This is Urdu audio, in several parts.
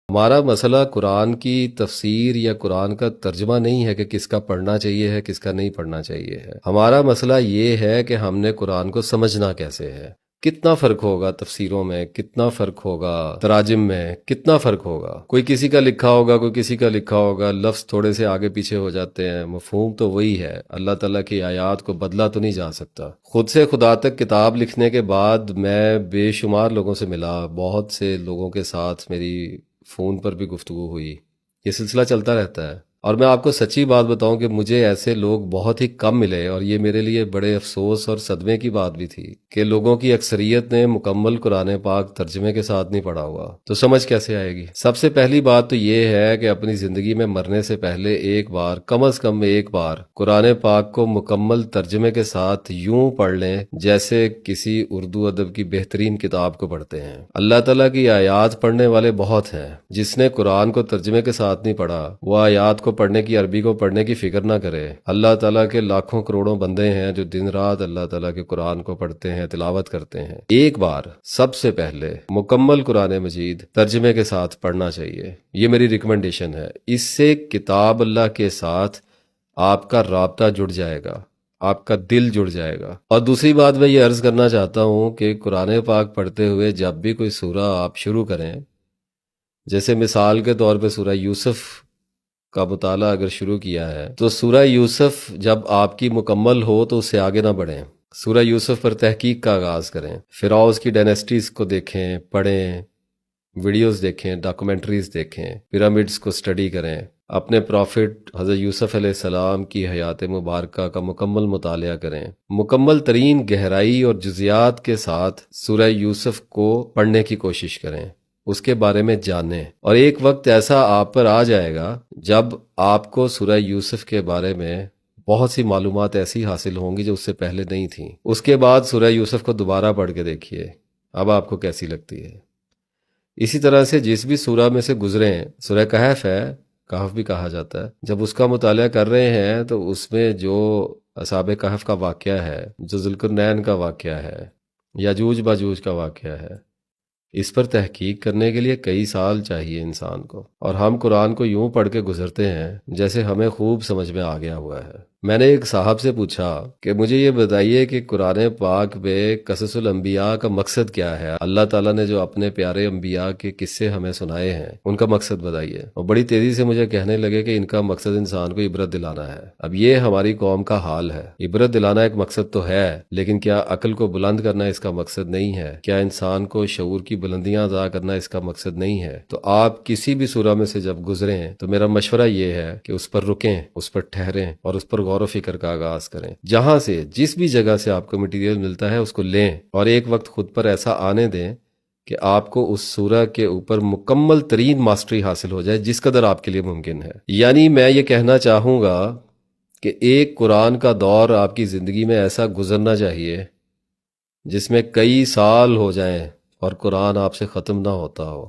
ہمارا مسئلہ قرآن کی تفسیر یا قرآن کا ترجمہ نہیں ہے کہ کس کا پڑھنا چاہیے ہے کس کا نہیں پڑھنا چاہیے ہے. ہمارا مسئلہ یہ ہے کہ ہم نے قرآن کو سمجھنا کیسے ہے. کتنا فرق ہوگا تفسیروں میں، کتنا فرق ہوگا تراجم میں، کتنا فرق ہوگا. کوئی کسی کا لکھا ہوگا، کوئی کسی کا لکھا ہوگا، لفظ تھوڑے سے آگے پیچھے ہو جاتے ہیں، مفہوم تو وہی ہے. اللہ تعالیٰ کی آیات کو بدلا تو نہیں جا سکتا. خود سے خدا تک کتاب لکھنے کے بعد میں بے شمار لوگوں سے ملا، بہت سے لوگوں کے ساتھ میری فون پر بھی گفتگو ہوئی. یہ سلسلہ چلتا رہتا ہے. اور میں آپ کو سچی بات بتاؤں کہ مجھے ایسے لوگ بہت ہی کم ملے، اور یہ میرے لیے بڑے افسوس اور صدمے کی بات بھی تھی کہ لوگوں کی اکثریت نے مکمل قرآن پاک ترجمے کے ساتھ نہیں پڑھا ہوا. تو سمجھ کیسے آئے گی؟ سب سے پہلی بات تو یہ ہے کہ اپنی زندگی میں مرنے سے پہلے ایک بار، کم از کم ایک بار، قرآن پاک کو مکمل ترجمے کے ساتھ یوں پڑھ لیں جیسے کسی اردو ادب کی بہترین کتاب کو پڑھتے ہیں. اللہ تعالیٰ کی آیات پڑھنے والے بہت ہیں. جس نے قرآن کو ترجمے کے ساتھ نہیں پڑھا وہ آیات کو پڑھنے کی، عربی کو پڑھنے کی فکر نہ کرے. اللہ تعالیٰ کے لاکھوں کروڑوں بندے ہیں جو دن رات اللہ تعالیٰ کے قرآن کو پڑھتے ہیں، تلاوت کرتے ہیں. ایک بار سب سے پہلے مکمل قرآن مجید ترجمے کے ساتھ پڑھنا چاہیے. یہ میری ریکمنڈیشن ہے. اس سے کتاب اللہ کے ساتھ آپ کا رابطہ جڑ جائے گا، آپ کا دل جڑ جائے گا. اور دوسری بات میں یہ عرض کرنا چاہتا ہوں کہ قرآن پاک پڑھتے ہوئے جب بھی کوئی سورہ آپ شروع کریں، جیسے مثال کے طور پہ سورہ یوسف کا مطالعہ اگر شروع کیا ہے تو سورہ یوسف جب آپ کی مکمل ہو تو اس سے آگے نہ بڑھیں. سورہ یوسف پر تحقیق کا آغاز کریں. فرعون کی ڈائنیسٹیز کو دیکھیں، پڑھیں، ویڈیوز دیکھیں، ڈاکومنٹریز دیکھیں، پیرامڈز کو سٹڈی کریں. اپنے پروفٹ حضرت یوسف علیہ السلام کی حیات مبارکہ کا مکمل مطالعہ کریں. مکمل ترین گہرائی اور جزیات کے ساتھ سورہ یوسف کو پڑھنے کی کوشش کریں، اس کے بارے میں جانیں. اور ایک وقت ایسا آپ پر آ جائے گا جب آپ کو سورہ یوسف کے بارے میں بہت سی معلومات ایسی حاصل ہوں گی جو اس سے پہلے نہیں تھیں. اس کے بعد سورہ یوسف کو دوبارہ پڑھ کے دیکھیے، اب آپ کو کیسی لگتی ہے. اسی طرح سے جس بھی سورہ میں سے گزریں، سورہ کہف ہے، کہف بھی کہا جاتا ہے، جب اس کا مطالعہ کر رہے ہیں تو اس میں جو اصحاب کہف کا واقعہ ہے، جو ذوالقرنین کا واقعہ ہے، یاجوج باجوج کا واقعہ ہے، اس پر تحقیق کرنے کے لیے کئی سال چاہیے انسان کو. اور ہم قرآن کو یوں پڑھ کے گزرتے ہیں جیسے ہمیں خوب سمجھ میں آ گیا ہوا ہے. میں نے ایک صاحب سے پوچھا کہ مجھے یہ بتائیے کہ قرآن پاک میں قصص الانبیاء کا مقصد کیا ہے؟ اللہ تعالیٰ نے جو اپنے پیارے انبیاء کے قصے ہمیں سنائے ہیں ان کا مقصد بتائیے. اور بڑی تیزی سے مجھے کہنے لگے کہ ان کا مقصد انسان کو عبرت دلانا ہے. اب یہ ہماری قوم کا حال ہے. عبرت دلانا ایک مقصد تو ہے، لیکن کیا عقل کو بلند کرنا اس کا مقصد نہیں ہے؟ کیا انسان کو شعور کی بلندیاں عطا کرنا اس کا مقصد نہیں ہے؟ تو آپ کسی بھی سورہ میں سے جب گزریں تو میرا مشورہ یہ ہے کہ اس پر رکیں، اس پر ٹھہریں اور اس پر غور و فکر کا آغاز کریں. جہاں سے، جس بھی جگہ سے آپ کو مٹیریل ملتا ہے اس کو لیں، اور ایک وقت خود پر ایسا آنے دیں کہ آپ کو اس سورہ کے اوپر مکمل ترین ماسٹری حاصل ہو جائے جس قدر آپ کے لیے ممکن ہے. یعنی میں یہ کہنا چاہوں گا کہ ایک قرآن کا دور آپ کی زندگی میں ایسا گزرنا چاہیے جس میں کئی سال ہو جائیں اور قرآن آپ سے ختم نہ ہوتا ہو،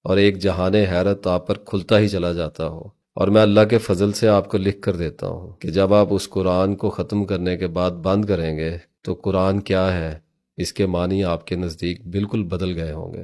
اور ایک جہان حیرت آپ پر کھلتا ہی چلا جاتا ہو. اور میں اللہ کے فضل سے آپ کو لکھ کر دیتا ہوں کہ جب آپ اس قرآن کو ختم کرنے کے بعد بند کریں گے تو قرآن کیا ہے اس کے معنی آپ کے نزدیک بالکل بدل گئے ہوں گے.